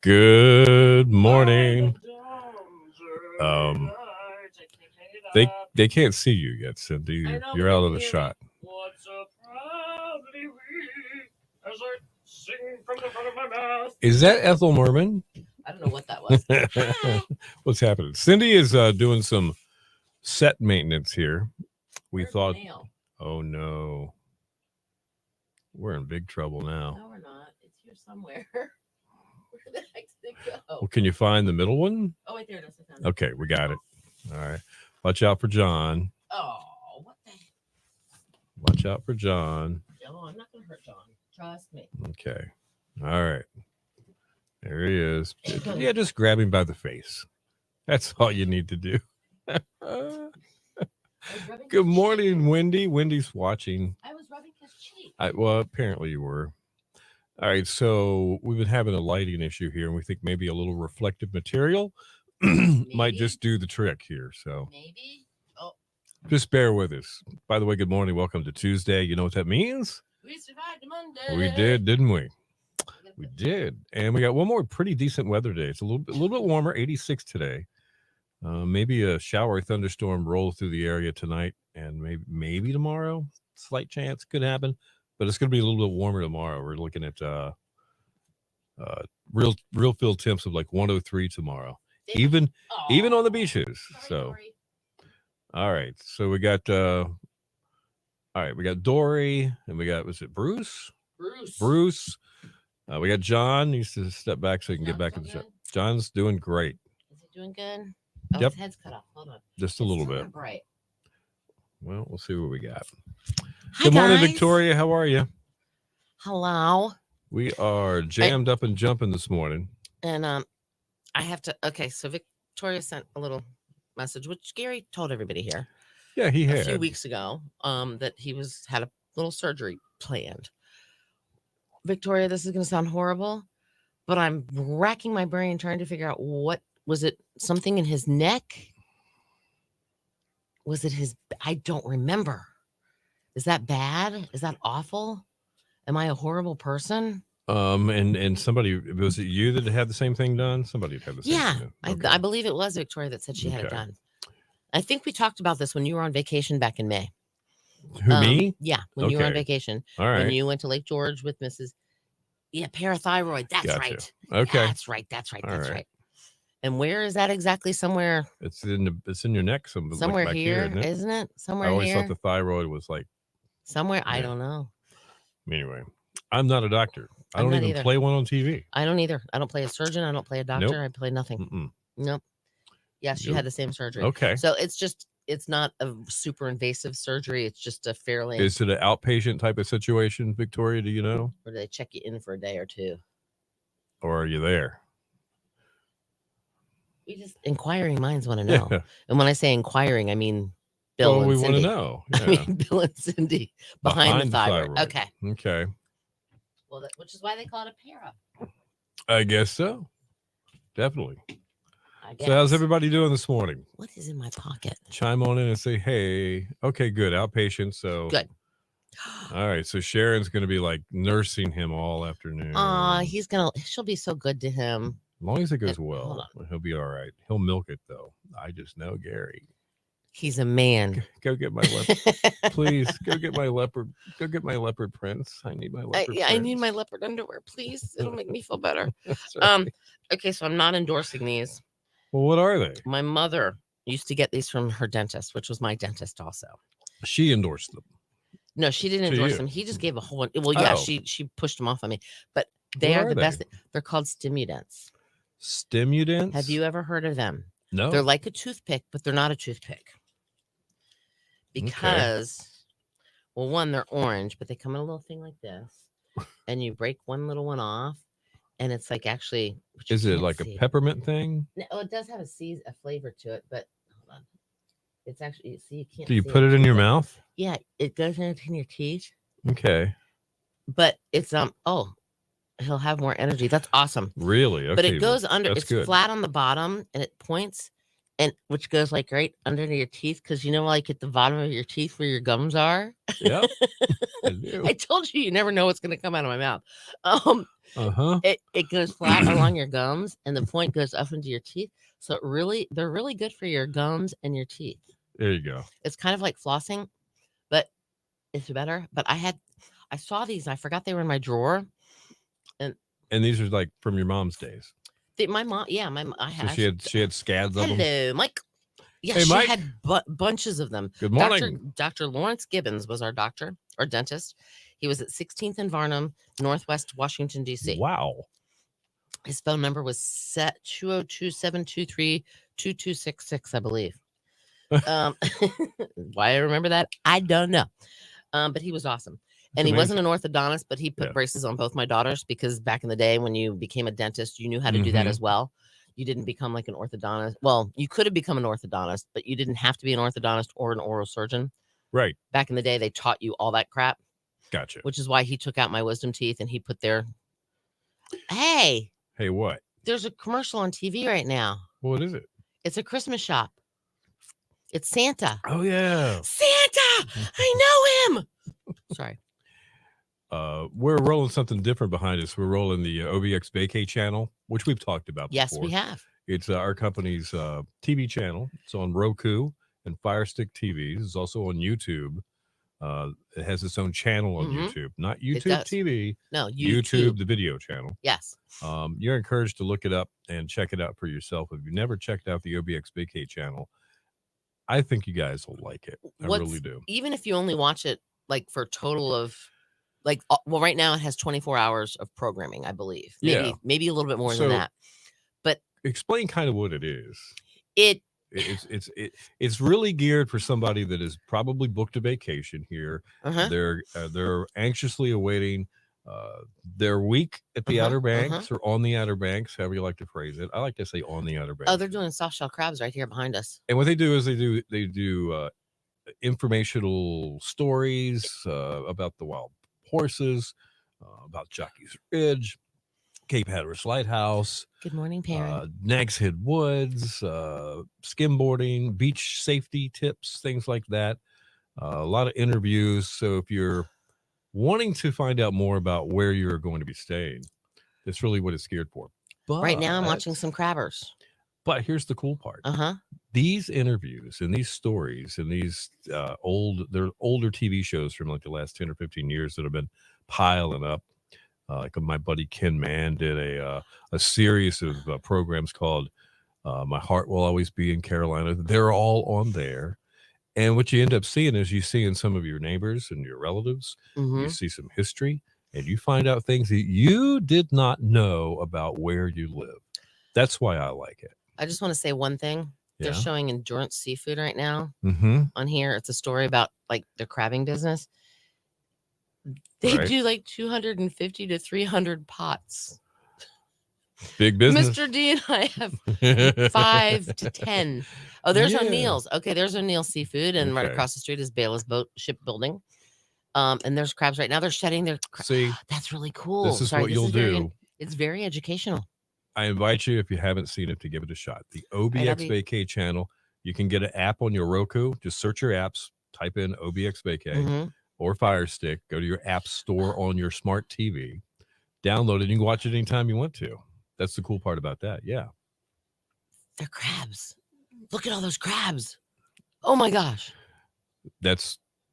Good morning. They can't see you yet, Cindy. You're out of the shot. Is that Ethel Merman? I don't know what that was. What's happening? Cindy is doing some set maintenance here. Where's thought, Nail? oh no, we're in big trouble now. No, we're not. It's here somewhere. Where the heck did it go? Well, can you find the middle one? Oh, wait, there it is. I found it. Okay, we got it. All right. Watch out for John. Oh, what the heck? Watch out for John. No, I'm not going to hurt John. Trust me. Okay. All right. There he is. Yeah, just grab him by the face. That's all you need to do. Good morning, Wendy. Wendy's watching. I was rubbing his cheek. Well, apparently you were. All right, so we've been having a lighting issue here, and we think maybe a little reflective material might just do the trick here. So maybe. Oh, just bear with us. By the way, good morning. Welcome to Tuesday. You know what that means? We survived Monday. We did, didn't we? We did, and we got one more pretty decent weather day. It's a little bit warmer, 86 today. Maybe a shower or thunderstorm roll through the area tonight, and maybe tomorrow. Slight chance could happen, but it's going to be a little bit warmer tomorrow. We're looking at real field temps of like 103 tomorrow, even on the beaches. Sorry, all right. So we got we got Dory, and we got was it Bruce? Bruce. We got John. He needs to step back so he can get back in the shot. John's doing great. Is he doing good? Oh, yep. His head's cut off. Hold on. Just a little bit. Bright. Well, we'll see what we got. Hi, good morning, guys. Victoria. How are you? Hello. We are jammed up and jumping this morning. And I have to. Okay, so Victoria sent a little message, which Gary told everybody here. Yeah, he had a few weeks ago. That he had a little surgery planned. Victoria, this is going to sound horrible, but I'm racking my brain trying to figure out what was it. Something in his neck? Was it his? I don't remember. Is that bad? Is that awful? Am I a horrible person? And somebody, was it you that had the same thing done? Somebody had the same thing done. Okay. I believe it was Victoria that said she had it done. I think we talked about this when you were on vacation back in May. Who, me? Yeah, when you were on vacation. All right. When you went to Lake George with Mrs. Yeah, parathyroid. That's gotcha. Right. Okay. That's right. Right. And where is that exactly? Somewhere. It's in your neck. Somewhere like here, here, isn't it? Somewhere I always here. thought the thyroid was like. Somewhere. Yeah. I don't know. Anyway, I'm not a doctor. I don't even play one on TV. I don't either. I don't play a surgeon. I don't play a doctor. Nope. I play nothing. Mm-mm. Nope. Yes, you had the same surgery. Okay. So it's not a super invasive surgery. It's just a fairly. Is it an outpatient type of situation, Victoria? Do you know? Or do they check you in for a day or two? Or are you there? We just inquiring minds want to know. Yeah. And when I say inquiring, I mean Bill and Cindy. We want to know. Yeah. I mean Bill and Cindy behind the thyroid. Okay. Well, which is why they call it a para. I guess so. Definitely. So how's everybody doing this morning? What is in my pocket? Chime on in and say, hey. Okay, good. Outpatient. So good. All right. So Sharon's going to be like nursing him all afternoon. She'll be so good to him. As long as it goes well, he'll be all right. He'll milk it though. I just know Gary. He's a man. Go get my leopard. Please go get my leopard. Go get my leopard prints. I need my leopard prints. I need my leopard underwear, please. It'll make me feel better. Right. Okay, so I'm not endorsing these. Well, what are they? My mother used to get these from her dentist, which was my dentist also. She endorsed them. No, she didn't endorse them. He just gave a whole one. Well, yeah, she pushed them off on me. But they are the best. They're called Stimudents. Stimudents? Have you ever heard of them? No. They're like a toothpick, but they're not a toothpick. Because, well, one, they're orange, but they come in a little thing like this. And you break one little one off. And it's like actually. Is it like a peppermint thing? No, it does have a flavor to it, but hold on. It's actually, see, you can't. Do you put it in your mouth? Yeah, it goes in your teeth. Okay. But it's he'll have more energy. That's awesome. Really? Okay. But it goes under. It's good. Flat on the bottom and it points, and which goes like right under your teeth because like at the bottom of your teeth where your gums are. Yep. I do. I told you never know what's going to come out of my mouth. Uh-huh. It goes flat along your gums, and the point goes up into your teeth. So they're really good for your gums and your teeth. There you go. It's kind of like flossing, but it's better. But I saw these. And I forgot they were in my drawer. And these are like from your mom's days. My mom, yeah, So she had scads of them. Hello, Mike. Yeah, Hey, she Mike. had bunches of them. Good morning. Dr. Lawrence Gibbons was our doctor or dentist. He was at 16th and Varnum, Northwest Washington, D.C. Wow. His phone number was set 202-723-2266, I believe. Why I remember that, I don't know. But he was awesome. And he wasn't an orthodontist, but he put braces on both my daughters because back in the day when you became a dentist, you knew how to do that as well. You didn't become like an orthodontist. Well, you could have become an orthodontist, but you didn't have to be an orthodontist or an oral surgeon. Right. Back in the day, they taught you all that crap. Gotcha. Which is why he took out my wisdom teeth and he put their... Hey, what? There's a commercial on TV right now. What is it? It's a Christmas shop. It's Santa. Oh, yeah. Santa! I know him! Sorry. We're rolling something different behind us. We're rolling the OBX Vacay channel, which we've talked about before. Yes, we have. It's our company's TV channel. It's on Roku and Fire Stick TVs. It's also on YouTube. It has its own channel on YouTube, not YouTube TV. No, YouTube, the video channel. Yes. You're encouraged to look it up and check it out for yourself. If you've never checked out the OBX Vacay channel, I think you guys will like it. I really do. Even if you only watch it like for a total of well, right now it has 24 hours of programming, I believe. Maybe a little bit more than that. But explain kind of what it is. It's really geared for somebody that has probably booked a vacation here. They're anxiously awaiting their week at the Outer Banks or on the Outer Banks, however you like to phrase it. I like to say on the Outer Banks. Oh, they're doing soft shell crabs right here behind us. And what they do is they do informational stories about the wild horses, about Jockey's Ridge, Cape Hatteras Lighthouse. Good morning, parent. Nags Head Woods, skimboarding, beach safety tips, things like that. A lot of interviews. So if you're wanting to find out more about where you're going to be staying, that's really what it's geared for. But right now I'm watching some crabbers. But here's the cool part. These interviews and these stories and these they're older TV shows from like the last 10 or 15 years that have been piling up. Like my buddy Ken Mann did a series of programs called My Heart Will Always Be in Carolina. They're all on there. And what you end up seeing is you see in some of your neighbors and your relatives, you see some history, and you find out things that you did not know about where you live. That's why I like it. I just want to say one thing. They're showing Endurance Seafood right now on here. It's a story about like their crabbing business. They do like 250 to 300 pots. Big business. Mr. D and I have 5 to 10. Oh, there's O'Neill's. Okay, there's O'Neill's Seafood, and right across the street is Bayless Shipbuilding. And there's crabs right now. They're shedding their crabs. See, that's really cool. This is what you'll do. It's very educational. I invite you, if you haven't seen it, to give it a shot. The OBX Vacay channel. You can get an app on your Roku. Just search your apps, type in OBX Vacay or Fire Stick. Go to your app store on your smart TV, download it. You can watch it anytime you want to. That's the cool part about that. Yeah. They're crabs. Look at all those crabs. Oh my gosh.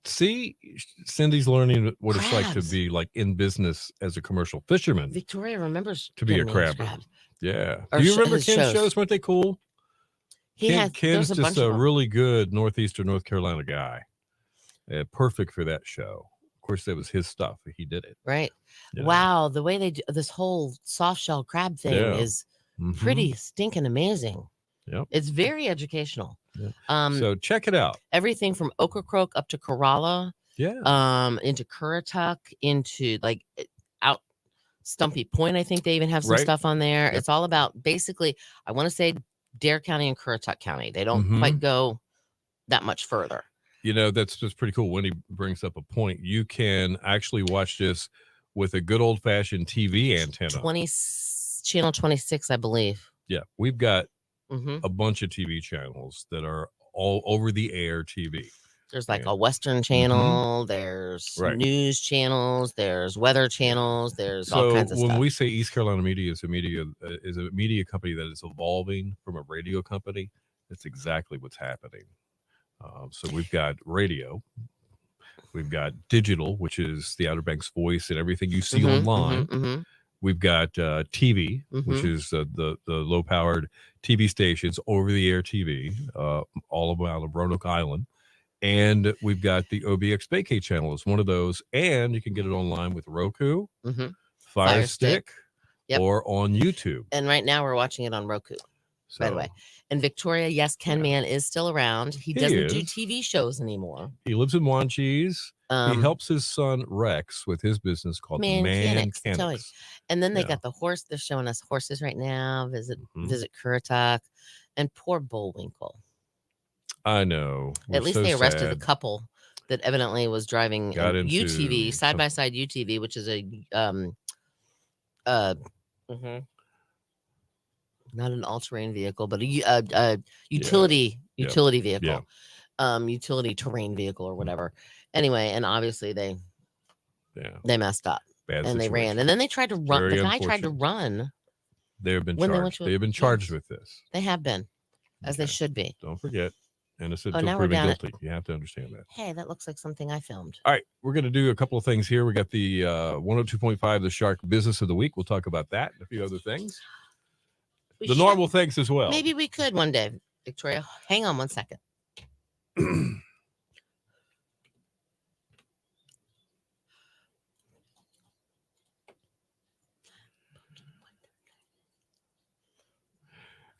See, Cindy's learning what it's like to be like in business as a commercial fisherman. Victoria remembers to be a crabber. Yeah. Do you remember Ken's shows? Weren't they cool? Ken's just a really good Northeastern North Carolina guy. Perfect for that show. Of course, that was his stuff. He did it. Right. Yeah. Wow. The way they do this whole soft shell crab thing is pretty stinking amazing. Yep. It's very educational. Yeah. So check it out. Everything from Ocracoke up to Corolla. Yeah. Into Currituck, into like out Stumpy Point. I think they even have some stuff on there. Yep. It's all about basically, I want to say Dare County and Currituck County. They don't quite go that much further. You know, that's just pretty cool. Wendy brings up a point. You can actually watch this with a good old-fashioned TV antenna. Channel 26, I believe. Yeah, we've got Mm-hmm. a bunch of TV channels that are all over the air TV. There's like Yeah. a Western channel, there's Right. news channels, there's weather channels, there's all So kinds of when stuff. we say East Carolina Media is a media company that is evolving from a radio company, that's exactly what's happening. So we've got radio, we've got digital, which is the Outer Banks voice and everything you see online. We've got TV, which is the low powered TV stations, over the air TV, all around Roanoke Island. And we've got the OBX Vacay channel is one of those. And you can get it online with Roku, Fire Stick, or on YouTube. And right now we're watching it on Roku, by the way. And Victoria, yes, Ken Man is still around. He doesn't do TV shows anymore. He lives in Wanchese. He helps his son Rex with his business called Mancanics. And then they got the horse. They're showing us horses right now. Visit Currituck, and poor Bullwinkle. I know. At least they arrested the couple that evidently was driving UTV, side by side UTV, which is a not an all-terrain vehicle, but a utility vehicle, utility terrain vehicle or whatever. Anyway, and obviously they messed up. They ran, and then they tried to run. The guy tried to run. They have been charged. They have been charged with this. They have been, as they should be. Don't forget, innocent until proven guilty. You have to understand that. Hey, that looks like something I filmed. All right, we're going to do a couple of things here. We got the 102.5, the Shark Business of the Week. We'll talk about that and a few other things. The normal things as well. Maybe we could one day, Victoria. Hang on one second.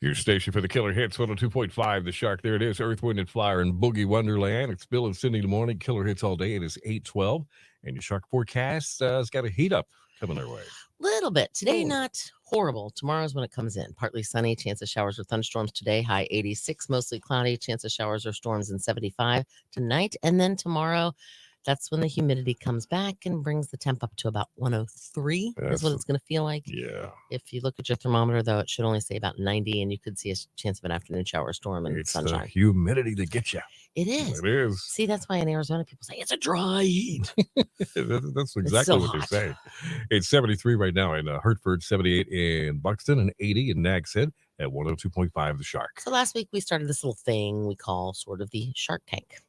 Your station for the killer hits, 102.5, the Shark. There it is, Earth, Wind, and Fire in Boogie Wonderland. It's Bill and Cindy in the morning. Killer hits all day. It is 8:12. And your Shark forecast has got a heat up coming our way. Little bit. Today, not horrible. Tomorrow's when it comes in. Partly sunny, chance of showers or thunderstorms today. High 86, mostly cloudy, chance of showers or storms in 75 tonight. And then tomorrow, that's when the humidity comes back and brings the temp up to about 103. That's what it's going to feel like. Yeah. If you look at your thermometer, though, it should only say about 90, and you could see a chance of an afternoon shower, storm, and sunshine. It's the humidity that gets you. It is. It is. See, that's why in Arizona people say it's a dry heat. That's exactly what they say. It's 73 right now in Hertford, 78 in Buxton, and 80 in Nags Head at 102.5 the Shark. So last week we started this little thing we call sort of the Shark Tank.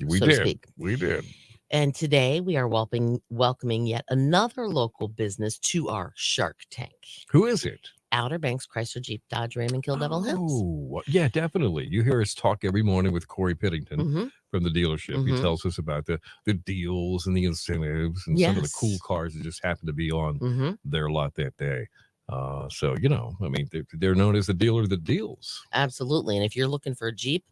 We did. And today we are welcoming yet another local business to our Shark Tank. Who is it? Outer Banks Chrysler Jeep Dodge Ram and Kill Devil Hills. Oh, yeah, definitely. You hear us talk every morning with Corey Pittington from the dealership. He tells us about the deals and the incentives and some of the cool cars that just happen to be on their lot that day. So, I mean, they're known as the dealer that deals. Absolutely. And if you're looking for a Jeep,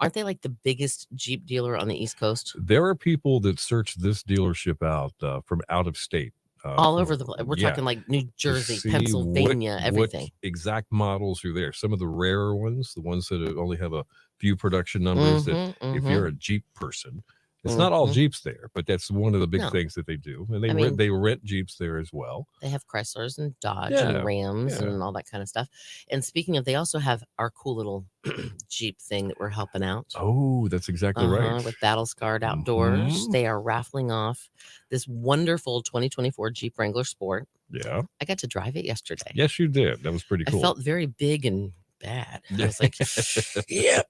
aren't they like the biggest Jeep dealer on the East Coast? There are people that search this dealership out from out of state. All over the place. We're talking like New Jersey, Pennsylvania, everything. What exact models are there? Some of the rarer ones, the ones that only have a few production numbers. That if you're a Jeep person, it's not all Jeeps there, but that's one of the big things that they do. And they rent Jeeps there as well. They have Chryslers and Dodge and Rams and all that kind of stuff. And speaking of, they also have our cool little Jeep thing that we're helping out. Oh, that's exactly right. With Battle Scarred Outdoors. They are raffling off this wonderful 2024 Jeep Wrangler Sport. Yeah. I got to drive it yesterday. Yes, you did. That was pretty cool. I felt very big and bad. I was like, yep,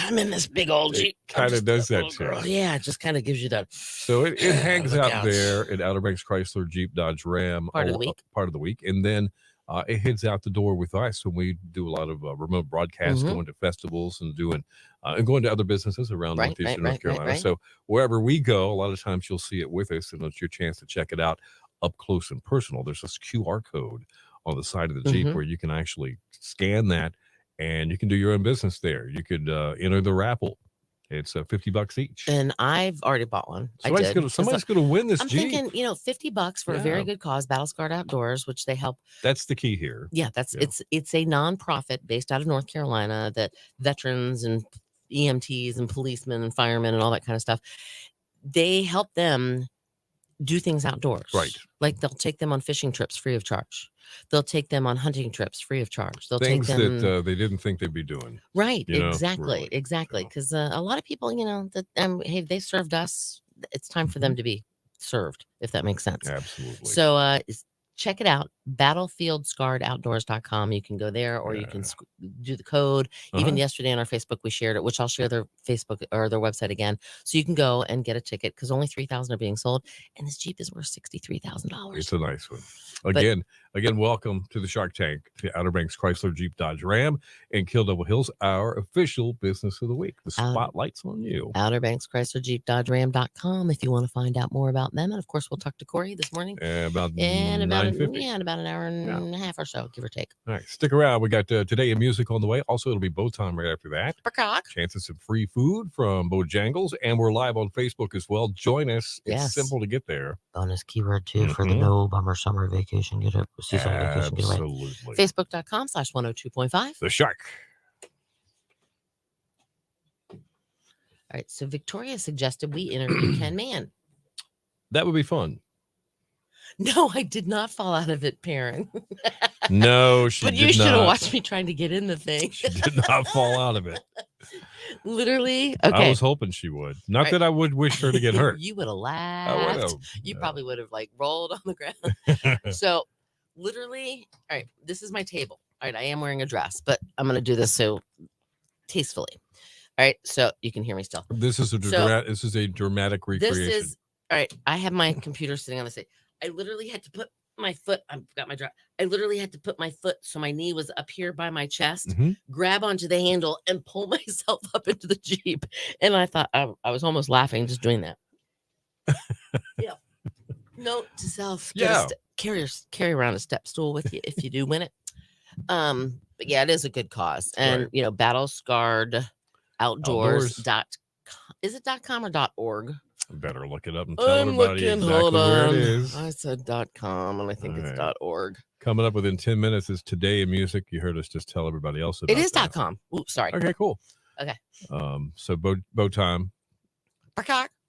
I'm in this big old Jeep. Kind of does that too. Yeah, it just kind of gives you that. So it hangs out there at Outer Banks Chrysler Jeep Dodge Ram part of the week. And then it heads out the door with us when we do a lot of remote broadcasts, going to festivals and going to other businesses around Northeastern North Carolina. So wherever we go, a lot of times you'll see it with us, and it's your chance to check it out up close and personal. There's this QR code on the side of the Jeep where you can actually scan that, and you can do your own business there. You could enter the raffle. It's $50 each. And I've already bought one. Somebody's going to win this Jeep. I'm thinking, $50 for a very good cause, Battle Scarred Outdoors, which they help. That's the key here. Yeah, it's a nonprofit based out of North Carolina that veterans and EMTs and policemen and firemen and all that kind of stuff, they help them do things outdoors. Right. Like they'll take them on fishing trips free of charge. They'll take them on hunting trips free of charge. They'll Things take them that they didn't think they'd be doing. right. You know, Exactly. really. Exactly. So, Because a lot of people, that hey, they served us. It's time for them to be served, if that makes sense. absolutely. So check it out, battlefieldscarredoutdoors.com. You can go there, or you can do the code. Even yesterday on our Facebook, we shared it, which I'll share their Facebook or their website again. So you can go and get a ticket because only 3,000 are being sold. And this Jeep is worth $63,000. It's a nice one. Again, welcome to the Shark Tank, to Outer Banks Chrysler Jeep Dodge Ram and Kill Devil Hills, our official business of the week. The spotlight's on you. Outer Banks Chrysler Jeep Dodge Ram.com if you want to find out more about them. And of course, we'll talk to Corey this morning. About 9:50. In about an hour and a half or so, give or take. All right, stick around. We got Today in Music on the way. Also, it'll be Bow Time right after that. Chance of some free food from Bojangles, and we're live on Facebook as well. Join us. It's simple to get there. Bonus keyword too for the No Bummer Summer Vacation. Get it. Seasonal vacation. Get away. Absolutely. Facebook.com/102.5. The Shark. All right. So Victoria suggested we interview Ken Mann. That would be fun. No, I did not fall out of it, Perrin. No, she but did you should not. have watched me trying to get in the thing. She did not fall out of it. Literally. Okay. I was hoping she would. Not that I would wish her to get hurt. You would have laughed. I would have. You probably would have rolled on the ground. So literally, all right, this is my table. All right, I am wearing a dress, but I'm going to do this so tastefully. All right, so you can hear me still. This is a dramatic recreation. This is, all right, I have my computer sitting on the side. I literally had to put my foot, I've got my dress. I literally had to put my foot so my knee was up here by my chest, grab onto the handle and pull myself up into the Jeep. And I thought I was almost laughing just doing that. Yeah. Note to self, carry around a step stool with you if you do win it. But yeah, it is a good cause. And Battle Scarred Outdoors. Is it .com or .org? Better look it up and tell everybody exactly where it is. I said .com and I think it's .org. Coming up within 10 minutes is Today in Music. You heard us just tell everybody else about it. It is .com. Oops, sorry. Okay, cool. Okay. So bow time.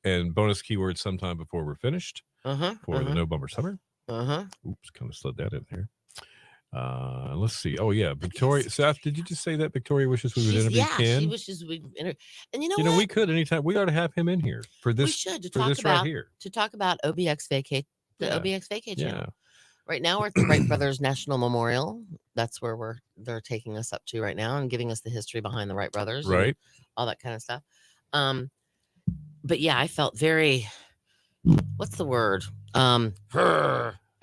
And bonus keywords sometime before we're finished. For the No Bummer Summer. Oops, kind of slid that in here. Let's see. Oh yeah, Victoria. Seth, did you just say that Victoria wishes we would interview Ken? She wishes we'd interview. And you know what? We could anytime. We ought to have him in here for this. We should to for talk this about right here. to talk about OBX Vacate. The OBX Vacate channel. Yeah. Right now we're at the Wright Brothers National Memorial. That's where they're taking us up to right now and giving us the history behind the Wright Brothers. Right. All that kind of stuff. But yeah, I felt very. What's the word? I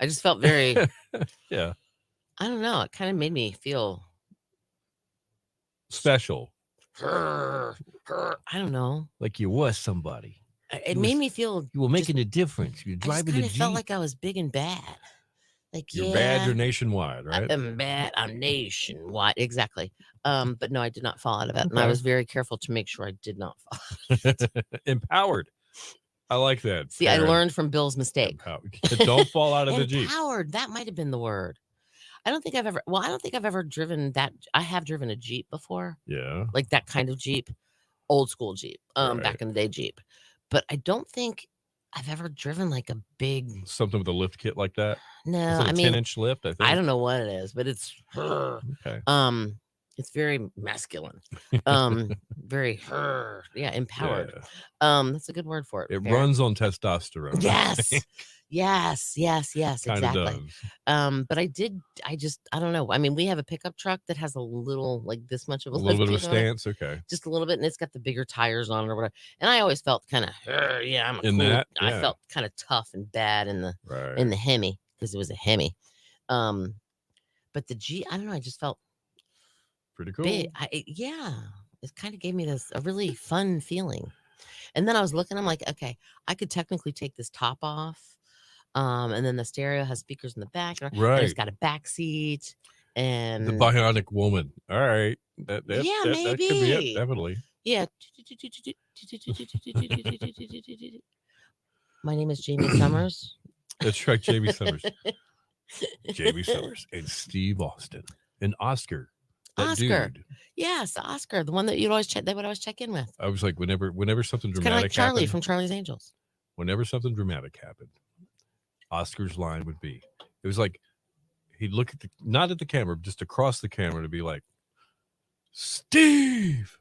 just felt very. Yeah. I don't know. It kind of made me feel special. I don't know. Like you was somebody. It made me feel you were making a difference. You're driving a Jeep. I felt like I was big and bad. Like you're bad. You're nationwide, right? I'm bad. I'm nationwide. Exactly. But no, I did not fall out of it, and I was very careful to make sure I did not fall. Empowered. I like that. See, Aaron. I learned from Bill's mistake. Don't fall out of the Jeep. Empowered. That might have been the word. I don't think I've ever driven that. I have driven a Jeep before. Yeah. Like that kind of Jeep, old school Jeep, back in the day Jeep. But I don't think I've ever driven like a big something with a lift kit like that. No, I mean 10-inch lift. I think. I don't know what it is, but it's okay. It's very masculine. Very empowered. Yeah. That's a good word for it. It runs on testosterone. Yes. Exactly. But I don't know. I mean, we have a pickup truck that has a little like this much of a little bit of a stance. Okay. Just a little bit, and it's got the bigger tires on it or whatever. And I always felt kind of I'm I felt kind of tough and bad in the Hemi because it was a Hemi. But the G, I don't know. I just felt pretty cool. Big. It kind of gave me a really fun feeling. And then I was looking, I'm like, okay, I could technically take this top off. And then the stereo has speakers in the back. Right. It's got a back seat and the bionic woman. All right. Maybe. That could be it, definitely. Yeah. My name is Jamie Summers. That's right, Jamie Summers. Jamie Summers and Steve Austin and Oscar. Oscar. Dude. Yes, Oscar, the one that they would always check in with. I was like, whenever something dramatic kind of like Charlie happened, from Charlie's Angels. Whenever something dramatic happened, Oscar's line would be. It was like he'd look at not at the camera, just across the camera to be like, Steve.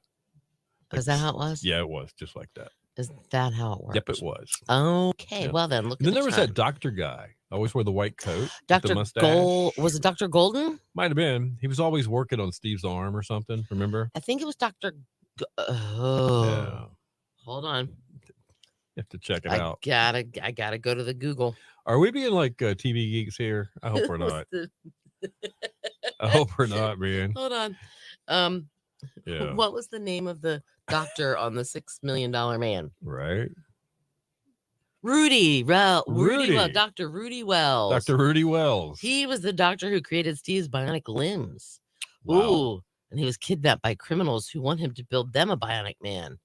Like, Is that how it was? Yeah, it was just like that. Is that how it works? Yep, it was. Okay, Yeah. well then, look. And then at there was time. that doctor guy. Always wore the white coat. with the Dr. mustache. Was it Dr. Golden? Might have been. He was always working on Steve's arm or something. Remember? I think it was Dr. Oh, Yeah. hold on. You have to check it I out. gotta go to the Google. Are we being like TV geeks here? I hope we're not. I hope we're not, man. Hold on. Yeah. What was the name of the doctor on the $6 Million Man? Right. Rudy Wells. Rudy. Dr. Rudy Wells. Dr. Rudy Wells. He was the doctor who created Steve's bionic limbs. Wow. Ooh, and he was kidnapped by criminals who want him to build them a bionic man.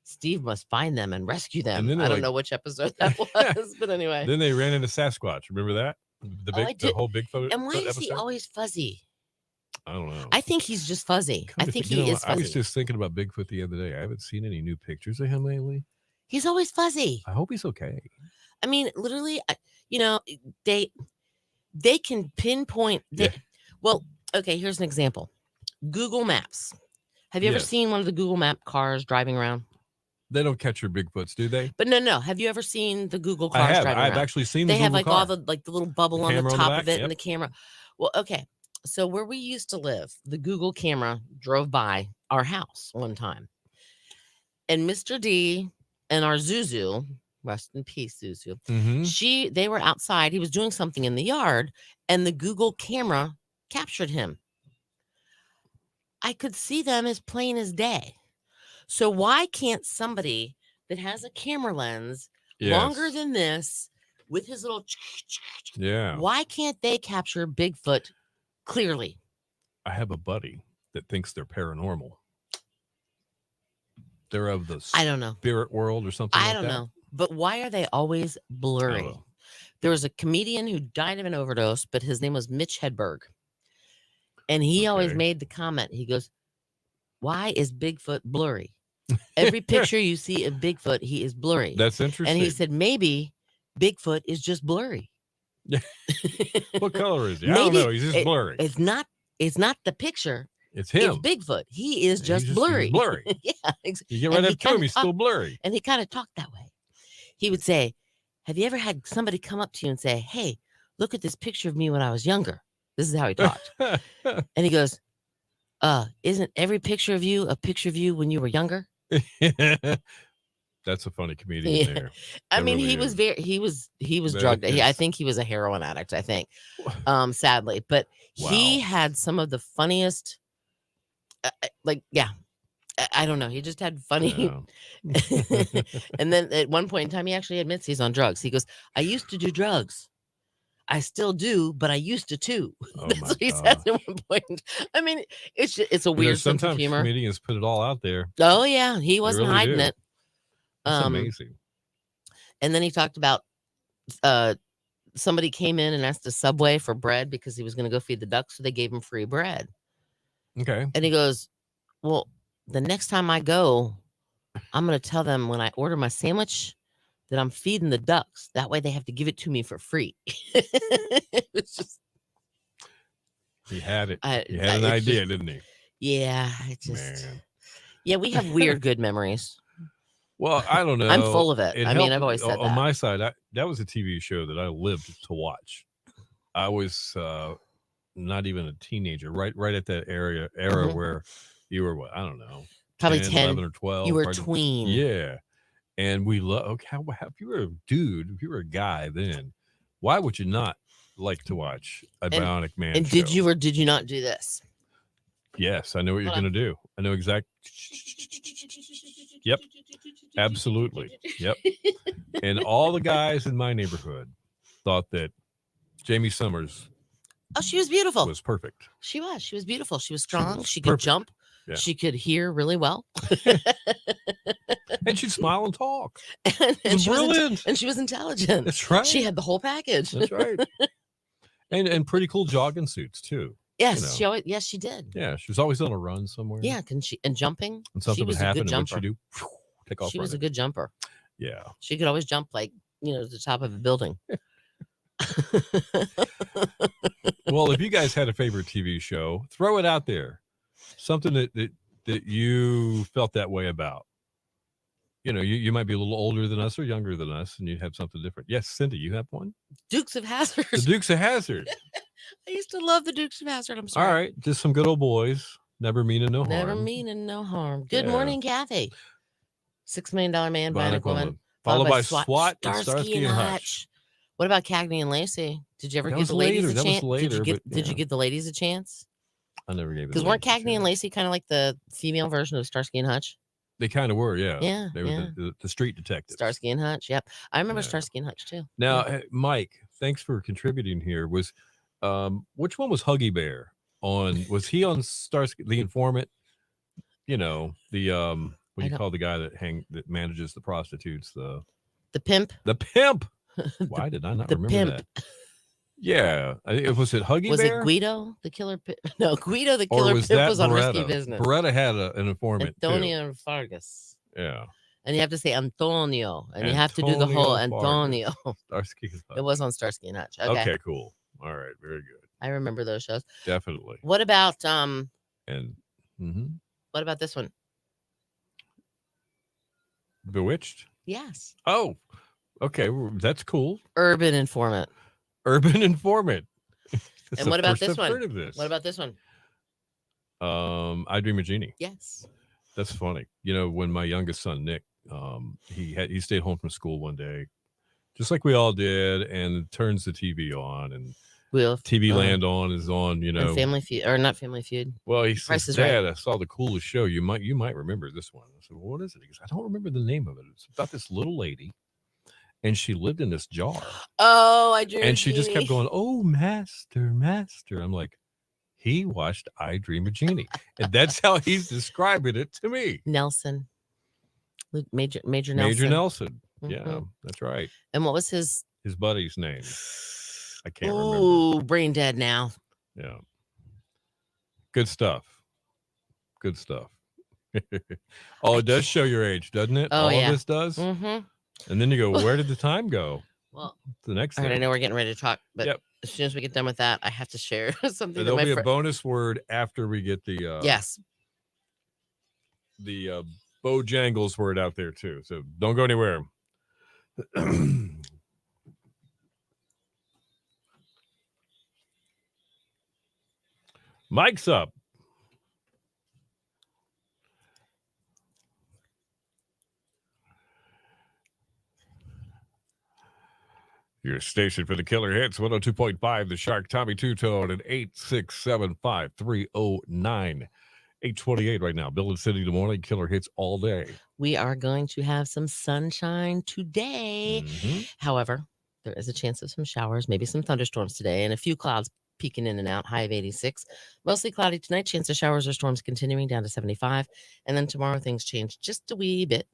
Steve must find them and rescue them. And then I they're don't like- know which episode that was, but anyway. Then they ran into Sasquatch. Remember that? The Oh, I big, the did. whole Bigfoot And why is episode? he always fuzzy? I don't know. I think he's just fuzzy. Come I to think think- you he know is what? I was fuzzy. just thinking about Bigfoot the other day. I haven't seen any new pictures of him lately. He's always fuzzy. I hope he's okay. I mean, literally, they can pinpoint. Well, okay, here's an example. Google Maps. Have you ever Yes. seen one of the Google Map cars driving around? They don't catch your Bigfoots, do they? But no. Have you ever seen the Google I cars have. driving I've around? actually seen They the have Google like car. all the little bubble The on the camera on the top back, of it yep. and the camera. Well, okay. So where we used to live, the Google camera drove by our house one time. And Mr. D and our Zuzu, rest in peace, Zuzu, Mhm. they were outside. He was doing something in the yard, and the Google camera captured him. I could see them as plain as day. So why can't somebody that has a camera lens longer Yes. than this with his little Yeah. why can't they capture Bigfoot clearly? I have a buddy that thinks they're paranormal. They're of the I don't know. spirit world or something I like don't that. know. But why are they always blurry? know. There was a comedian who died of an overdose, but his name was Mitch Hedberg. And he always Okay. made the comment. He goes, "Why is Bigfoot blurry? Every picture you see of Bigfoot, he is blurry." That's interesting. And he said, maybe Bigfoot is just blurry. What color is he? I don't Maybe know. He's just it- blurry. It's not the picture. It's him. It's Bigfoot. He is He's just he's blurry. blurry. Yeah. You get and right he up to him, kinda he's still blurry. And he kind of talked that way. He would say, "Have you ever had somebody come up to you and say, 'Hey, look at this picture of me when I was younger?'" This is how he talked. And he goes, "Isn't every picture of you a picture of you when you were younger?" That's a funny comedian Yeah. there. I That mean, really he was is. he was That drugged. I is- think he was a heroin addict, I think. Sadly, but he Wow. had some of the funniest I don't know. He just had funny. Yeah. And then at one point in time, he actually admits he's on drugs. He goes, "I used to do drugs. I still do, but I used to too." Oh That's my what he God. says at one point. I mean, it's a You know, weird sense of sometimes humor. comedians put it all out there. Oh yeah, he wasn't really hiding do. it. That's amazing. And then he talked about somebody came in and asked a Subway for bread because he was going to go feed the ducks, so they gave him free bread. Okay. And he goes, "Well, the next time I go, I'm going to tell them when I order my sandwich that I'm feeding the ducks. That way they have to give it to me for free." It's just, He had it. I- He had an it's idea, just- didn't he? yeah, it just, Man. yeah, we have weird good memories. Well, I don't know. I'm full of it. I mean, helped- I've always said on that. my side, that was a TV show that I lived to watch. I was not even a teenager, right at that era Mhm. where you were what, I don't know, Probably 10, 11 10. or 12. You were probably- tween. Yeah. And we love, okay, if you were a dude, if you were a guy then, why would you not like to watch a Bionic Man And show? did you or did you not do this? Yes, I know what you're Hold going to do. I know exact. Yep, absolutely. Yep. And all the guys in my neighborhood thought that Jamie Summers Oh, she was beautiful. was perfect. She was beautiful. She was strong. was She could perfect. jump. Yeah. She could hear really well. And she'd smile and talk. and, It was she was brilliant. and she was intelligent. That's right. She had the whole package. That's right. And pretty cool jogging suits too. Yes, know. she always, yes, she did. Yeah, she was always on a run somewhere. Yeah, and jumping. And something she would was a happen. good And what'd she jumper. do? Take off She was a running. good jumper. Yeah. She could always jump like, to the top of a building. Well, if you guys had a favorite TV show, throw it out there. Something that you felt that way about. You know, you might be a little older than us or younger than us, and you have something different. Yes, Cindy, you have one? Dukes of Hazzard. The Dukes of Hazzard. I used to love the Dukes of Hazzard. I'm sorry. All right, just some good old boys. Never meaning no harm. Never meaning no harm. Good Yeah. morning, Kathy. $6 Million Man, Bionic Woman. Followed by SWAT and Starsky and Hutch. What about Cagney and Lacey? Did you ever That give was the ladies later. a That was chance? later, Did you yeah. give the ladies a chance? I never gave it. Because weren't Cagney and Lacey kind of like the female version of Starsky and Hutch? They kind of were, yeah. Yeah, They were yeah. the street detectives. Starsky and Hutch. Yep. I remember Yeah. Starsky and Hutch too. Now, Yeah. Mike, thanks for contributing here. Was which one was Huggy Bear on? Was he on Starsky the Informant? You know, the what do you call the guy that manages the prostitutes? The pimp. The pimp. Why did I not The remember pimp. that? Yeah, was it Huggy Was Bear? it Guido, the killer pimp? No, Guido, the Or killer was pimp that was on Beretta? Risky Business. Beretta had an informant too. Antonio Fargas. Yeah, And you have to say Antonio, and you have to do the whole Antonio Antonio. Starsky and Hutch. It was on Starsky and Hutch. Okay, cool. All right, very good. I remember those shows. Definitely. What about And what about this one? Bewitched? Yes. Oh, okay. That's cool. Urban Informant. Urban Informant. And what about this one? Heard of this. What about this one? I Dream of Jeannie. Yes. That's funny. You know, when my youngest son Nick, he stayed home from school one day, just like we all did, and turns the TV on, and TV Land is on. You know, and Family Feud, or not Family Feud. Well, he Price says, is Right. "Dad, I saw the coolest show. You might remember this one." I said, well, "What is it?" He goes, "I don't remember the name of it. It's about this little lady, and she lived in this jar." Oh, I dream. And she just kept going, "Oh, master, master." I'm like, he watched I Dream of Jeannie, and that's how he's describing it to me. Nelson. Major Nelson. Major Nelson. Yeah, Mhm. that's right. And what was his buddy's name? I can't remember. Ooh, brain dead now. Yeah. Good stuff. Good stuff. Oh, it does show your age, doesn't it? Oh, All yeah. of this does. Mm-hmm. And then you go, where did the time go? Well, The next all thing. right, I know we're getting ready to talk, but Yep. as soon as we get done with that, I have to share something that There'll my be a friend. bonus word after we get the Yes. the Bojangles word out there too. So don't go anywhere. Mike's up. Your station for the killer hits, 102.5, The Shark, Tommy Two-Tone, and 867-5309. 828 right now. Bill and City in the morning, killer hits all day. We are going to have some sunshine today. Mhm. However, there is a chance of some showers, maybe some thunderstorms today, and a few clouds peeking in and out, high of 86. Mostly cloudy tonight, chance of showers or storms continuing down to 75. And then tomorrow things change just a wee bit.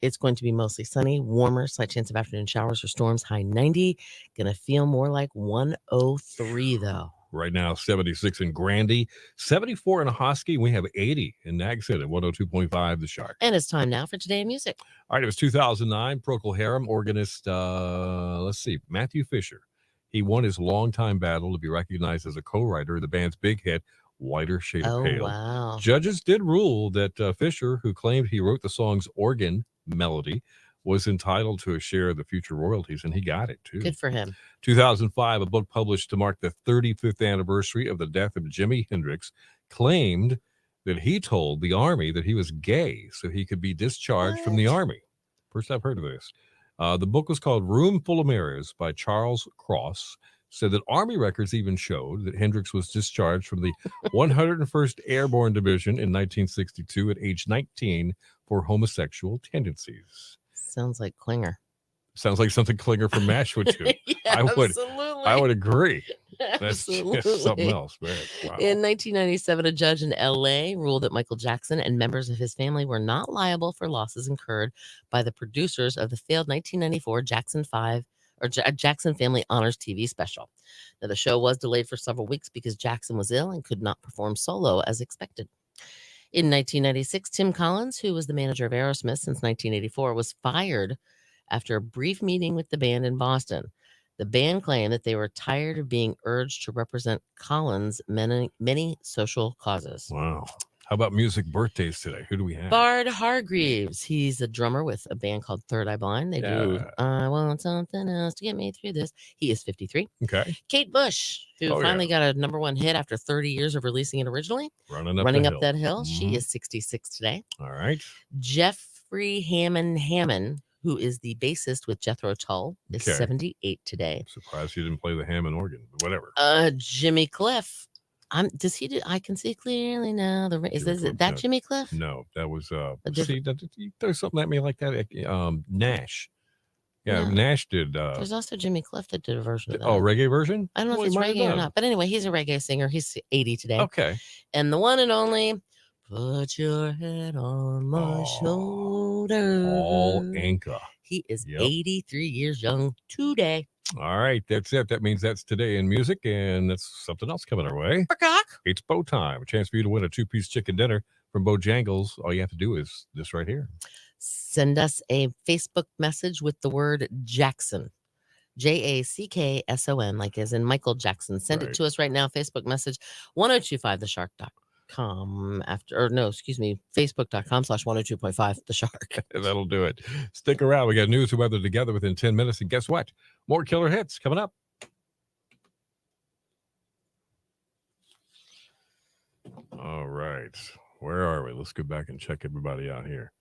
It's going to be mostly sunny, warmer, slight chance of afternoon showers or storms, high 90. Gonna feel more like 103 though. Right now, 76 in Grandy, 74 in Hosky. We have 80 in Nags Head at 102.5, The Shark. And it's time now for Today in Music. All right, it was 2009. Procol Harum organist, let's see, Matthew Fisher. He won his longtime battle to be recognized as a co-writer of the band's big hit, Whiter Shade of Oh, Pale. wow. Judges did rule that Fisher, who claimed he wrote the song's organ melody, was entitled to a share of the future royalties, and he got it too. Good for him. 2005, a book published to mark the 35th anniversary of the death of Jimi Hendrix claimed that he told the army that he was gay so he could be discharged from the army. First I've heard of this. The book was called Room Full of Mirrors by Charles Cross. Said that Army records even showed that Hendrix was discharged from the 101st Airborne Division in 1962 at age 19 for homosexual tendencies. Sounds like Klinger. Sounds like something Klinger from MASH would do. Yeah, I would agree. That's Absolutely. just something else, man. Wow. In 1997, a judge in LA ruled that Michael Jackson and members of his family were not liable for losses incurred by the producers of the failed 1994 Jackson Family Honors TV special. Now, the show was delayed for several weeks because Jackson was ill and could not perform solo as expected. In 1996, Tim Collins, who was the manager of Aerosmith since 1984, was fired after a brief meeting with the band in Boston. The band claimed that they were tired of being urged to represent Collins' many social causes. Wow. How about music birthdays today? Who do we have? Bard Hargreaves. He's a drummer with a band called Third Eye Blind. They do Yeah. I Want Something Else to Get Me Through This. He is 53. Okay. Kate Bush, who Oh, finally got a #1 hit after 30 years of releasing it originally. Running up that hill. She Mhm. is 66 today. All right. Jeffrey Hammond, who is the bassist with Jethro Tull, is Okay. 78 today. I'm surprised you didn't play the Hammond organ, but whatever. Jimmy Cliff. Does he do? I can see clearly now. Is Jimmy Cliff, that no. Jimmy Cliff? No, that was different- you throw something at me like that. Nash. Yeah, No. Nash did There's also Jimmy Cliff that did a version of that. reggae version? I don't know Well, if he it's might have reggae or done. not. But anyway, he's a reggae singer. He's 80 today. Okay. And the one and only, put your head on my shoulder. Paul Anka. He is Yep. 83 years young today. All right, that's it. That means that's today in music, and that's something else coming our way. Peacock. It's Bow Time. A chance for you to win a 2-piece chicken dinner from Bojangles. All you have to do is this right here. Send us a Facebook message with the word Jackson. JACKSON, like as in Michael Jackson. Send Right. it to us right now. Facebook message 1025theshark.com Facebook.com/1025theshark. That'll do it. Stick around. We got news and weather together within 10 minutes. And guess what? More killer hits coming up. All right. Where are we? Let's go back and check everybody out here.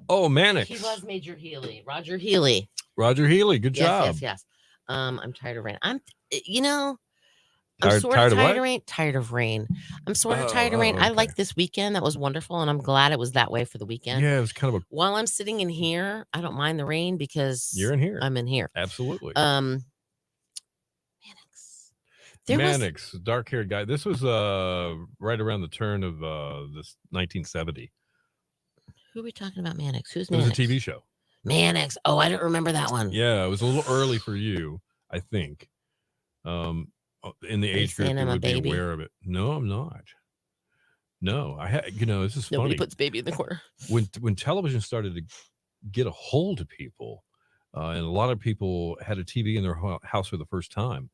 Oh, Mannix. He was Major Healy. Roger Healy. Roger Healy. Good job. Yes. I'm tired of rain. I'm Tired- sort tired of of tired what? of rain. Tired of rain. I'm sort of Oh, tired of rain. I okay. like this weekend. That was wonderful, and I'm glad it was that way for the weekend. Yeah, it was kind of a. While I'm sitting in here, I don't mind the rain because You're in here. I'm in here. Absolutely. Mannix. There was Mannix, dark haired guy. This was right around the turn of this 1970. who are we talking about? Mannix. Who's It was Mannix? a TV show. Mannix. Oh, I don't remember that one. Yeah, it was a little early for you, I think. In the Are you age group, saying you I'm a would be baby? aware of it. No, I'm not. No, I had. This is Nobody funny. puts baby in the corner. When television started to get a hold of people, and a lot of people had a TV in their house for the first time.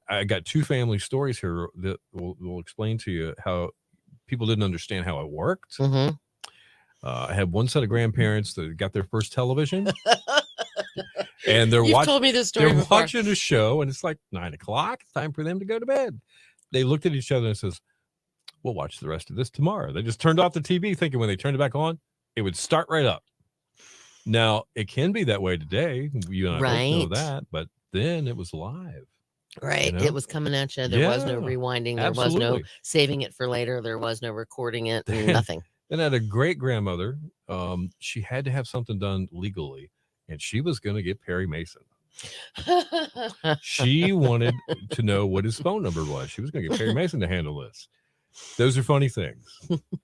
I got 2 family stories here that will explain to you how people didn't understand how it worked. Mm-hmm. I had one set of grandparents that got their first television, and they're You've told me this story they're before. watching a show, and it's like 9:00. It's time for them to go to bed. They looked at each other and says, "We'll watch the rest of this tomorrow." They just turned off the TV, thinking when they turned it back on, it would start right up. Now it can be that way today. You and I both know Right. that, but then it was live. Right. know? It was coming at you. There was no Yeah, rewinding. There was no absolutely. saving it for later. There was no recording it. Nothing. Then I had a great grandmother. She had to have something done legally, and she was going to get Perry Mason. She wanted to know what his phone number was. She was going to get Perry Mason to handle this. Those are funny things.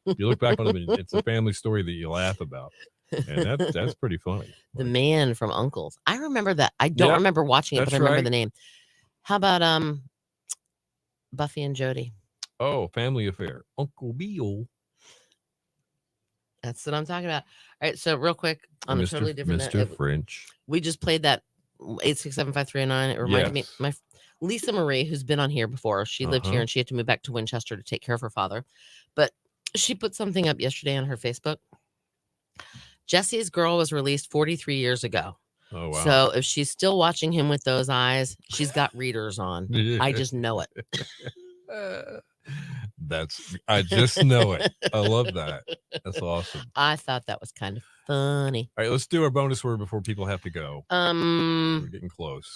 You look back on them, and it's a family story that you laugh about, and that's pretty funny. The man from Uncles. I remember that. I don't Yeah, remember watching it, but that's I remember right. the name. How about Buffy and Jody? Oh, Family Affair. Uncle Bill. That's what I'm talking about. All right, so real quick on a totally different note, Mr. French. we just played that 8675309. It reminded me Yes. my Lisa Marie, who's been on here before. She lived Uh-huh. here and she had to move back to Winchester to take care of her father. But she put something up yesterday on her Facebook. Jesse's Girl was released 43 years ago. Oh, wow. So if she's still watching him with those eyes, she's got readers on. I just know it. I just know it. I love that. That's awesome. I thought that was kind of funny. All right, let's do our bonus word before people have to go. We're getting close.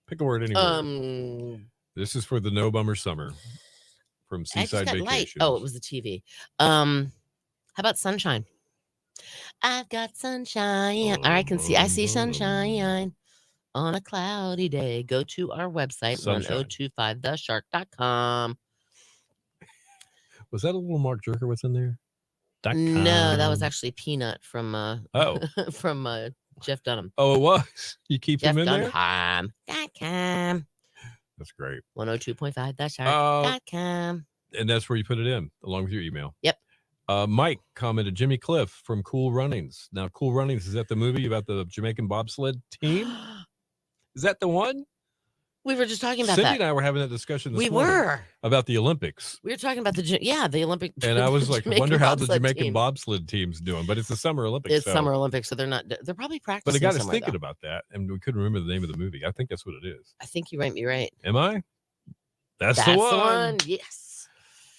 Pick a word anywhere. This is for the No Bummer Summer from I just Seaside got Vacations. light. Oh, it was the TV. How about sunshine? I've got sunshine. Or I can see. I see sunshine on a cloudy day. Go to our website, Sunshine. 1025theshark.com. Was that a little Mark Jerkowitz in there? No, that was actually Peanut from Oh. from Jeff Dunham. Oh, it was. You keep Jeff him in there? Dunham.com. That's great. 102.5theshark.com. And that's where you put it in, along with your email. Yep. Mike commented, Jimmy Cliff from Cool Runnings. Now, Cool Runnings, is that the movie about the Jamaican bobsled team? Is that the one? We were just talking about Cindy that. and I were having that discussion this We morning were. about the Olympics. We were talking about the Olympic. And I was like, Jamaican wonder how the bobsled Jamaican team. bobsled team's doing. But it's the Summer Olympics. It's Summer Olympics, so they're not. They're probably practicing. But it got us somewhere, thinking though. about that, and we couldn't remember the name of the movie. I think that's what it is. I think you might be right. Am I? That's That's the the one. one. Yes.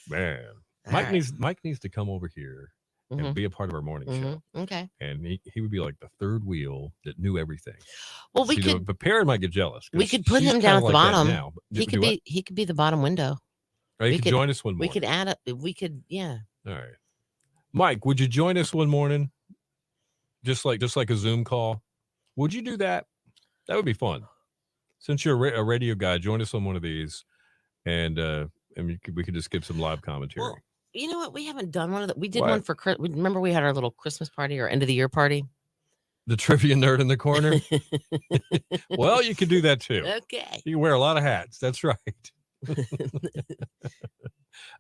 Man, All Mike right. needs to come over here and Mhm, be a part of our morning show. mhm. Okay. And he would be like the third wheel that knew everything. Well, we See, could. but Perrin might get jealous. We 'cause could put she's him down at kinda the like that bottom. now. He Do could what? be. He could be the bottom window. Or he we could could- join us one We morning. could add up. We could. Yeah. All right, Mike, would you join us one morning? Just like a Zoom call. Would you do that? That would be fun. Since you're a radio guy, join us on one of these, and we could just give some live commentary. Well, you know what? We haven't done one of the. We did What? one for. Remember, we had our little Christmas party or end of the year party. The trivia nerd in the corner. Well, you could do that too. Okay. You can wear a lot of hats. That's right.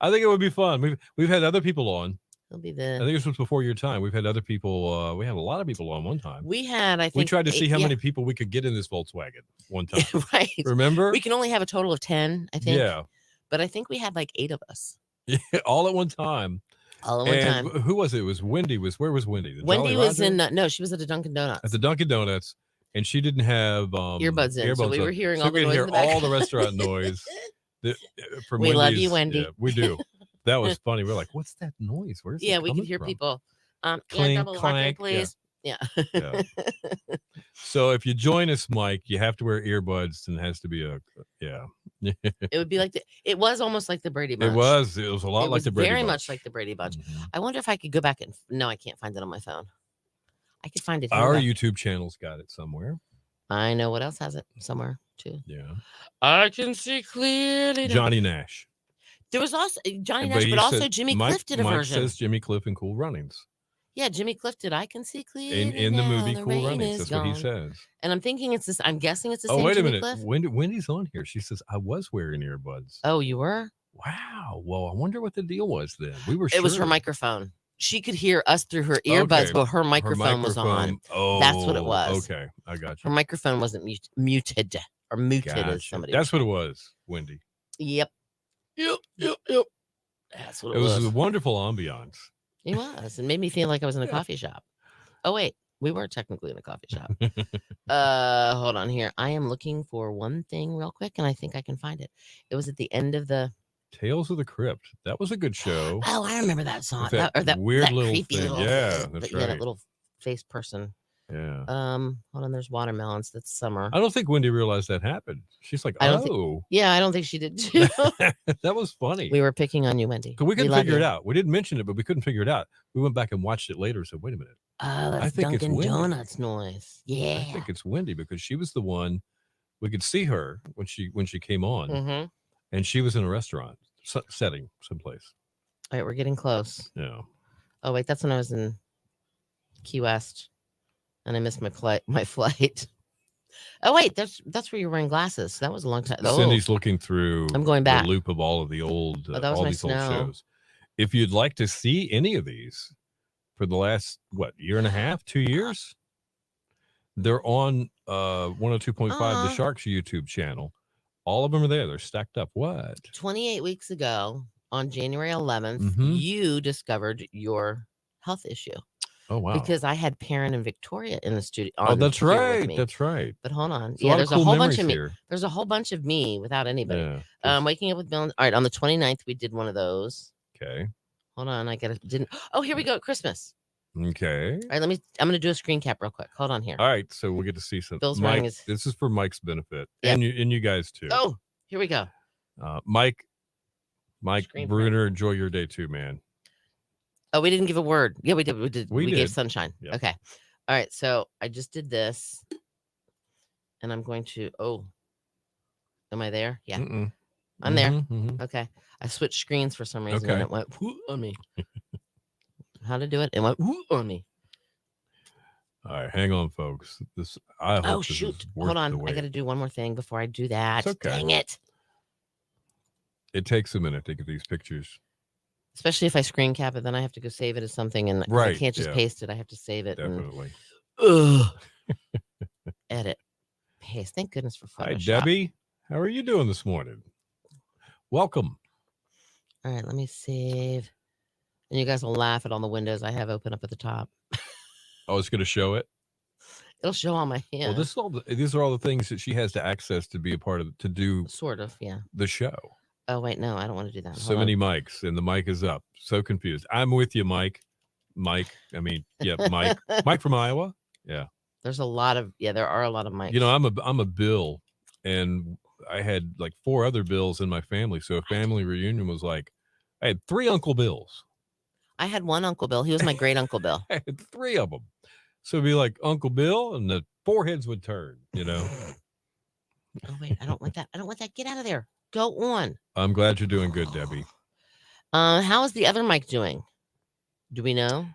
I think it would be fun. We've had other people on. It'll be I the. think this was before your time. We've had other people. We had a lot of people on one time. We had. I think We tried to see how yeah, many people we could get in this Volkswagen one time. Right. Remember? We can only have a total of 10, I think. Yeah. But I think we had like 8 of us Yeah. All at one time. all at one And time. who was it? It was Wendy. Where was Wendy? The Wendy Jolly was Roger? in. No, she was at a Dunkin' Donuts. At the Dunkin' Donuts, and she didn't have Earbuds in, so we on. were hearing So all we the could noise hear in the back. all the restaurant noise. From We love you, Wendy's. Wendy. Yeah, we do. That was funny. We're like, what's that noise? Where's Yeah, it we could coming hear from? people. Clink, Double latte, clank, yeah. please. Yeah. Yeah. So if you join us, Mike, you have to wear earbuds, and it has to be yeah. It would be like it was almost like the Brady Bunch. It was a lot It like was the Brady very Bunch. much like the Brady Bunch. Mhm. I wonder if I could go back and no, I can't find it on my phone. I could find it here. Our though. YouTube channel's got it somewhere. I know what else has it somewhere too. Yeah. I can see clearly. Johnny Nash. There was also Johnny But Nash, he but also said- Jimmy Mike, Cliff did a Mike version. says Jimmy Cliff in Cool Runnings. Yeah, Jimmy Cliff did. I can see clearly In the now, movie the Cool rain Runnings. is That's what he gone. says. And I'm thinking it's this. I'm guessing it's the Oh, same wait a Jimmy minute. Cliff. Wendy's on here. She says, I was wearing earbuds. Oh, you were? Wow. Well, I wonder what the deal was then. We were It was her sure. microphone. She could hear us through her earbuds, Okay. but her Her microphone was on. Oh, That's what it was. Okay. I got Her you. microphone wasn't muted or muted as Gotcha. somebody. That's what it was, Wendy. Yep. That's what It it was was. a wonderful ambiance. It was. It made me feel like I was in a Yeah. coffee shop. Oh wait, we were technically in a coffee shop. Hold on here. I am looking for one thing real quick, and I think I can find it. It was at the end of the. Tales of the Crypt. That was a good show. Oh, I remember that song. With that Or that weird that little creepy thing. little Yeah, face, that's yeah, that right. little face person. Yeah. Hold on. There's watermelons. That's summer. I don't think Wendy realized that happened. She's like, I don't think- oh, Yeah, I don't think she did too. that was funny. We were picking on you, Wendy. 'Cause we couldn't love figure it you. out. We didn't mention it, but we couldn't figure it out. We went back and watched it later and said, wait a minute. Oh, that's think it's Dunkin' Wendy. Donuts noise. Yeah. I think it's Wendy because she was the one we could see her when she came on, Mm-hmm. and she was in a restaurant setting someplace. All right, we're getting close. Yeah. Oh wait, that's when I was in Key West, and I missed my flight. Oh wait, that's where you're wearing glasses. That was a long time. Oh, Cindy's looking through I'm going the back. loop of all of the old Oh, that was all my these old snow. shows. If you'd like to see any of these for the last year and a half, 2 years, they're on 102.5 the Aw. Sharks YouTube channel. All of them are there. They're stacked up. What? 28 weeks ago, on January 11th, Mhm. you discovered your health issue Oh wow. because I had Perrin and Victoria in the studio. Oh, that's here with right. me. That's right. But hold on. There's Yeah, there's a cool whole bunch memories of me. here. There's a whole bunch of me without anybody. Yeah. Waking up with Bill. All right, on the 29th, we did one of those. Okay. Hold on, I didn't. Oh, here we go at Christmas. Okay. All right, I'm gonna do a screen cap real quick. Hold on here. All right. So we'll get to see some. Bill's Mike, wearing his- this is for Mike's benefit, Yep. and you guys too. Oh, here we go. Mike Screen Bruner, enjoy your day too, man. Oh, we didn't give a word. Yeah, we did. We did. We We gave did. sunshine. Yep. Okay. All right. So I just did this, and I'm going to. Oh, am I there? Yeah, Mm-mm. I'm there. Mhm. Okay. I switched screens for some reason, and Okay. it went whoo on me. How to do it? It went whoo on me. All right, hang on, folks. I hope Oh this is shoot! worth Hold the on. I wait. got to do one more thing before I do that. It's okay. Dang it! It takes a minute to get these pictures. Especially if I screen cap it, then I have to go save it as something, and 'cause I Right, can't just yeah. paste it. I have to save it and Definitely. edit, paste. Thank goodness for Hi, Photoshop. Debbie. How are you doing this morning? Welcome. All right, let me save. And you guys will laugh at all the windows I have open up at the top. I was going to show it. It'll show on my hand. Well, these are all the things that she has to access to be a part of, to do Sort of, yeah. the show. Oh, wait, no, I don't want to do that. So many mics, and the mic is up. So confused. I'm with you, Mike. Mike Mike from Iowa. Yeah. There are a lot of mics. You know, I'm a Bill, and I had like 4 other Bills in my family. So a family reunion was like, I had 3 Uncle Bills. I had one Uncle Bill. He was my great Uncle Bill. I had 3 of them. So it'd be like Uncle Bill, and the 4 heads would turn, you know. Oh, wait, I don't want that. I don't want that. Get out of there. Go on. I'm glad you're doing good, Debbie. How is the other Mike doing? Do we know?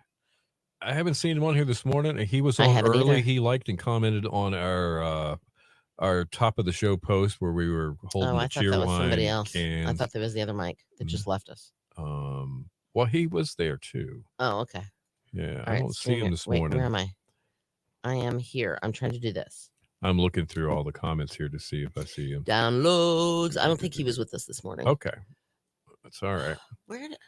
I haven't seen him on here this morning. He was I on haven't early. either. He liked and commented on our top of the show post where we were holding Oh, the I thought cheer that was wine somebody else. I cans. thought that was the other Mike that just left us. Well, he was there too. Oh, okay. Yeah, All I right, don't see him this morning. Where am I? I am here. I'm trying to do this. I'm looking through all the comments here to see if I see him. Downloads. I don't think he was with us this morning. Okay, that's all right. Where did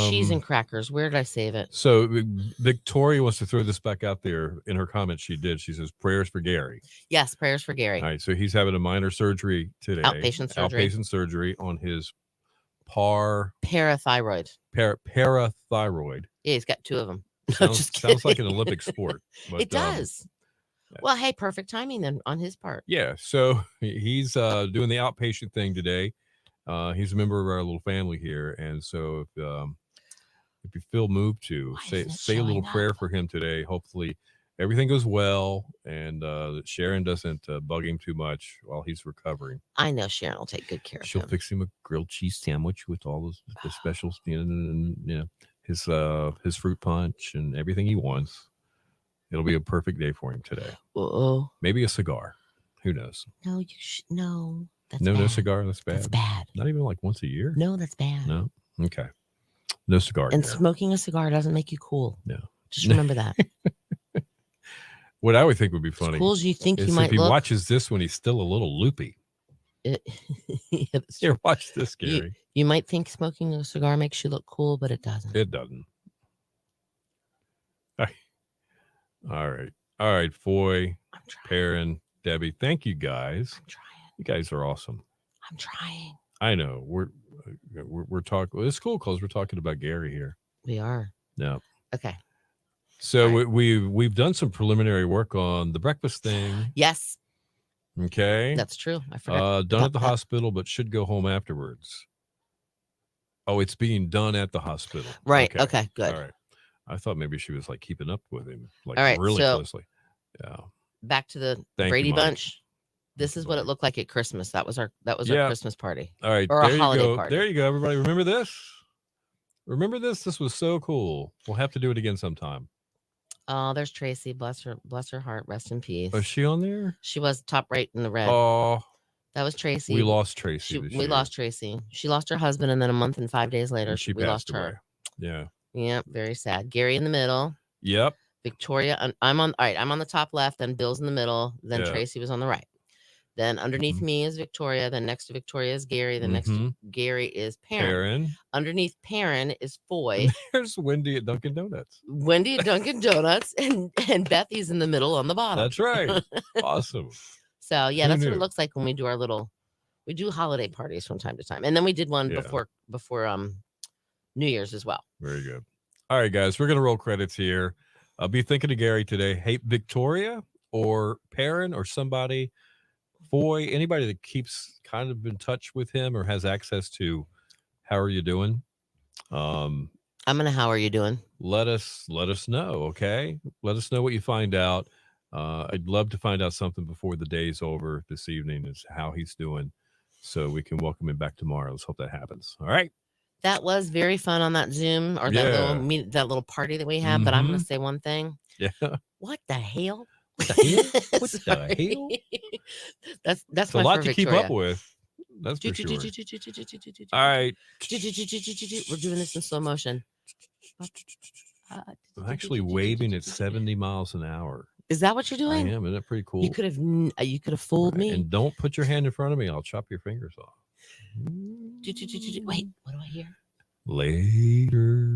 cheese and crackers? Where did I save it? So Victoria wants to throw this back out there in her comments. She says prayers for Gary. Yes, prayers for Gary. All right, so he's having a minor surgery today. Outpatient surgery on his parathyroid. Parathyroid. Yeah, he's got 2 of them. Sounds like an Olympic sport. But, it does. Well, hey, perfect timing then on his part. Yeah, so he's doing the outpatient thing today. He's a member of our little family here, and so if you feel moved to say a little prayer for him today, hopefully everything goes well, and that Sharon doesn't bug him too much while he's recovering. I know Sharon will take good care of him. She'll fix him a grilled cheese sandwich with all the specials, and his fruit punch and everything he wants. It'll be a perfect day for him today. Uh-oh. Maybe a cigar. Who knows? No, no. That's no, bad. No cigar. That's bad. That's bad. Not even like once a year. No, that's bad. No. Okay. No cigar. And smoking a cigar doesn't make you cool. No. Just remember that. What I would think would be funny. As cool as you think you if might he look. watches this when he's still a little loopy. Here, watch this, Gary. You might think smoking a cigar makes you look cool, but it doesn't. It doesn't. All right, Foy, Perrin, Debbie. Thank you guys. I'm trying. You guys are awesome. I'm trying. I know. We're talking. Well, it's cool because we're talking about Gary here. We are. Yeah. Okay. So we've done some preliminary work on the breakfast thing. Yes. Okay. That's true. I forgot. Done at the hospital, but should go home afterwards. Oh, it's being done at the hospital. Right. Okay. Good. All right. I thought maybe she was like keeping up with him, like really closely. Yeah. Back to the Brady Bunch. This is what it looked like at Christmas. That was our Christmas party. All right. Or a holiday party. There you go, everybody. Remember this? Remember this? This was so cool. We'll have to do it again sometime. Oh, there's Tracy. Bless her heart. Rest in peace. Was she on there? She was top right in the red. Oh. That was Tracy. We lost Tracy. We lost Tracy. She lost her husband, and then a month and 5 days later, we lost her. Yeah. Yep. Very sad. Gary in the middle. Yep. Victoria. I'm on the top left. Then Bill's in the middle. Then Tracy was on the right. Then underneath me is Victoria. Then next to Victoria is Gary. Then next to Gary is Perrin. Underneath Perrin is Foy. There's Wendy at Dunkin' Donuts. Wendy at Dunkin' Donuts, and Bethy's in the middle on the bottom. That's right. Awesome. So yeah, that's what it looks like when we do we do holiday parties from time to time. And then we did one before New Year's as well. Very good. All right, guys, we're gonna roll credits here. I'll be thinking of Gary today. Hey, Victoria or Perrin or somebody, Foy, anybody that keeps kind of in touch with him or has access to how are you doing? I'm gonna how are you doing? Let us know, okay? Let us know what you find out. I'd love to find out something before the day's over this evening is how he's doing, so we can welcome him back tomorrow. Let's hope that happens. All right. That was very fun on that Zoom or that little party that we had. But I'm going to say one thing. Yeah. What the hell? What the hell? What the hell? That's a lot to keep up with. That's for sure. All right. We're doing this in slow motion. I'm actually waving at 70 miles an hour. Is that what you're I doing? am. Isn't that pretty cool? You could have fooled me. And don't put your hand in front of me. I'll chop your fingers off. Wait, what do I hear? Later.